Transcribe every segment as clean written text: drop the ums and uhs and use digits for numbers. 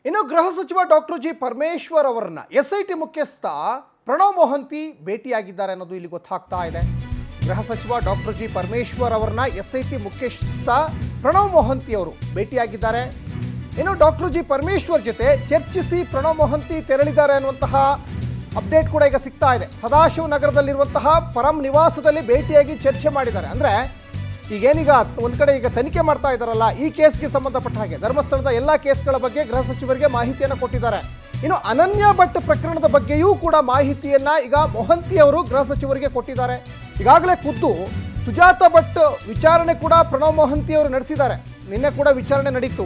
ಇನ್ನು ಗೃಹ ಸಚಿವ ಡಾಕ್ಟರ್ ಜಿ ಪರಮೇಶ್ವರ್ ಅವರನ್ನ ಎಸ್ಐಟಿ ಮುಖ್ಯಸ್ಥ ಪ್ರಣವ್ ಮೊಹಂತಿ ಭೇಟಿಯಾಗಿದ್ದಾರೆ ಅನ್ನೋದು ಇಲ್ಲಿ ಗೊತ್ತಾಗ್ತಾ ಇದೆ. ಗೃಹ ಸಚಿವ ಡಾಕ್ಟರ್ ಜಿ ಪರಮೇಶ್ವರ್ ಅವರನ್ನ ಎಸ್ಐಟಿ ಮುಖ್ಯಸ್ಥ ಪ್ರಣವ್ ಮೊಹಂತಿ ಅವರು ಭೇಟಿಯಾಗಿದ್ದಾರೆ. ಇನ್ನು ಡಾಕ್ಟರ್ ಜಿ ಪರಮೇಶ್ವರ್ ಜೊತೆ ಚರ್ಚಿಸಿ ಪ್ರಣವ್ ಮೊಹಂತಿ ತೆರಳಿದ್ದಾರೆ ಅನ್ನುವಂತಹ ಅಪ್ಡೇಟ್ ಕೂಡ ಈಗ ಸಿಗ್ತಾ ಇದೆ. ಸದಾಶಿವನಗರದಲ್ಲಿರುವಂತಹ ಪರಂ ನಿವಾಸದಲ್ಲಿ ಭೇಟಿಯಾಗಿ ಚರ್ಚೆ ಮಾಡಿದ್ದಾರೆ. ಅಂದರೆ ಈಗೇನೀಗ ಒಂದು ಕಡೆ ಈಗ ತನಿಖೆ ಮಾಡ್ತಾ ಇದ್ದಾರಲ್ಲ, ಈ ಕೇಸ್ಗೆ ಸಂಬಂಧಪಟ್ಟ ಹಾಗೆ ಧರ್ಮಸ್ಥಳದ ಎಲ್ಲ ಕೇಸ್ಗಳ ಬಗ್ಗೆ ಗೃಹ ಸಚಿವರಿಗೆ ಮಾಹಿತಿಯನ್ನು ಕೊಟ್ಟಿದ್ದಾರೆ. ಇನ್ನು ಅನನ್ಯ ಭಟ್ ಪ್ರಕರಣದ ಬಗ್ಗೆಯೂ ಕೂಡ ಮಾಹಿತಿಯನ್ನ ಈಗ ಮೊಹಂತಿ ಅವರು ಗೃಹ ಸಚಿವರಿಗೆ ಕೊಟ್ಟಿದ್ದಾರೆ. ಈಗಾಗಲೇ ಖುದ್ದು ಸುಜಾತ ಭಟ್ ವಿಚಾರಣೆ ಕೂಡ ಪ್ರಣವ್ ಮೊಹಂತಿ ಅವರು ನಡೆಸಿದ್ದಾರೆ. ನಿನ್ನೆ ಕೂಡ ವಿಚಾರಣೆ ನಡೀತು.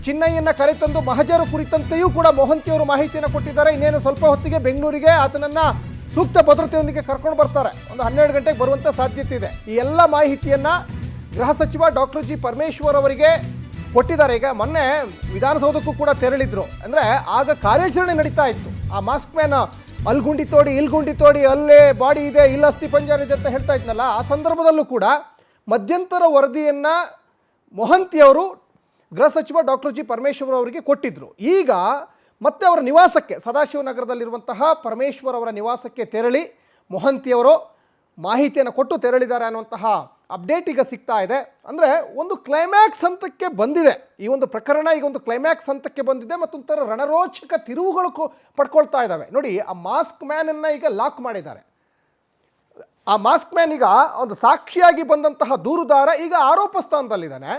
ಚಿನ್ನಯ್ಯನ ಕರೆತಂದು ಮಹಜರು ಕುರಿತಂತೆಯೂ ಕೂಡ ಮೊಹಂತಿ ಅವರು ಮಾಹಿತಿಯನ್ನು ಕೊಟ್ಟಿದ್ದಾರೆ. ಇನ್ನೇನು ಸ್ವಲ್ಪ ಹೊತ್ತಿಗೆ ಬೆಂಗಳೂರಿಗೆ ಆತನನ್ನ ಸೂಕ್ತ ಭದ್ರತೆಯೊಂದಿಗೆ ಕರ್ಕೊಂಡು ಬರ್ತಾರೆ. ಒಂದು 12 ಗಂಟೆಗೆ ಬರುವಂಥ ಸಾಧ್ಯತೆ ಇದೆ. ಈ ಎಲ್ಲ ಮಾಹಿತಿಯನ್ನ ಗೃಹ ಸಚಿವ ಡಾಕ್ಟರ್ ಜಿ ಪರಮೇಶ್ವರ್ ಅವರಿಗೆ ಕೊಟ್ಟಿದ್ದಾರೆ. ಈಗ ಮೊನ್ನೆ ವಿಧಾನಸೌಧಕ್ಕೂ ಕೂಡ ತೆರಳಿದ್ರು. ಅಂದರೆ ಆಗ ಕಾರ್ಯಾಚರಣೆ ನಡೀತಾ ಇತ್ತು. ಆ ಮಾಸ್ಕ್ ಮ್ಯಾನ್ ಅಲ್ಲಿ ಗುಂಡಿ ತೋಡಿ ಇಲ್ಲಿ ಗುಂಡಿ ತೋಡಿ, ಅಲ್ಲೇ ಬಾಡಿ ಇದೆ, ಇಲ್ಲಿ ಅಸ್ಥಿ ಪಂಜರ ಇದೆ ಅಂತ ಹೇಳ್ತಾ ಇದ್ನಲ್ಲ, ಆ ಸಂದರ್ಭದಲ್ಲೂ ಕೂಡ ಮಧ್ಯಂತರ ವರದಿಯನ್ನು ಮೊಹಂತಿ ಅವರು ಗೃಹ ಸಚಿವ ಡಾಕ್ಟರ್ ಜಿ ಪರಮೇಶ್ವರ್ ಅವರಿಗೆ ಕೊಟ್ಟಿದ್ದರು. ಈಗ ಮತ್ತೆ ಅವರ ನಿವಾಸಕ್ಕೆ, ಸದಾಶಿವನಗರದಲ್ಲಿರುವಂತಹ ಪರಮೇಶ್ವರ್ ಅವರ ನಿವಾಸಕ್ಕೆ ತೆರಳಿ ಮೊಹಂತಿಯವರು ಮಾಹಿತಿಯನ್ನು ಕೊಟ್ಟು ತೆರಳಿದ್ದಾರೆ ಅನ್ನುವಂತಹ ಅಪ್ಡೇಟ್ ಈಗ ಸಿಗ್ತಾ ಇದೆ. ಅಂದರೆ ಒಂದು ಕ್ಲೈಮ್ಯಾಕ್ಸ್ ಹಂತಕ್ಕೆ ಬಂದಿದೆ ಈ ಒಂದು ಪ್ರಕರಣ. ಈಗ ಒಂದು ಕ್ಲೈಮ್ಯಾಕ್ಸ್ ಹಂತಕ್ಕೆ ಬಂದಿದೆ. ಮತ್ತೊಂಥರ ರಣರೋಚಕ ತಿರುವುಗಳು ಪಡ್ಕೊಳ್ತಾ ಇದ್ದಾವೆ. ನೋಡಿ, ಆ ಮಾಸ್ಕ್ ಮ್ಯಾನನ್ನು ಈಗ ಲಾಕ್ ಮಾಡಿದ್ದಾರೆ. ಆ ಮಾಸ್ಕ್ ಮ್ಯಾನ್ ಈಗ ಒಂದು ಸಾಕ್ಷಿಯಾಗಿ ಬಂದಂತಹ ದೂರುದಾರ ಈಗ ಆರೋಪ ಸ್ಥಾನದಲ್ಲಿದ್ದಾನೆ.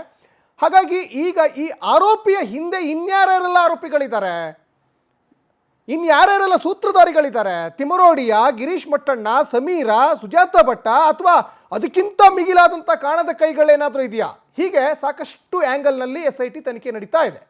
ಹಾಗಾಗಿ ಈಗ ಈ ಆರೋಪಿಯ ಹಿಂದೆ ಇನ್ಯಾರ್ಯಾರೆಲ್ಲ ಆರೋಪಿಗಳಿದ್ದಾರೆ, ಇನ್ಯಾರ್ಯಾರೆಲ್ಲ ಸೂತ್ರಧಾರಿಗಳಿದ್ದಾರೆ? ತಿಮರೋಡಿಯ, ಗಿರೀಶ್ ಮಟ್ಟಣ್ಣ, ಸಮೀರ, ಸುಜಾತ ಭಟ್ಟ, ಅಥವಾ ಅದಕ್ಕಿಂತ ಮಿಗಿಲಾದಂಥ ಕಾಣದ ಕೈಗಳೇನಾದರೂ ಇದೆಯಾ? ಹೀಗೆ ಸಾಕಷ್ಟು ಆ್ಯಂಗಲ್ನಲ್ಲಿ SIT ತನಿಖೆ ನಡೀತಾ ಇದೆ.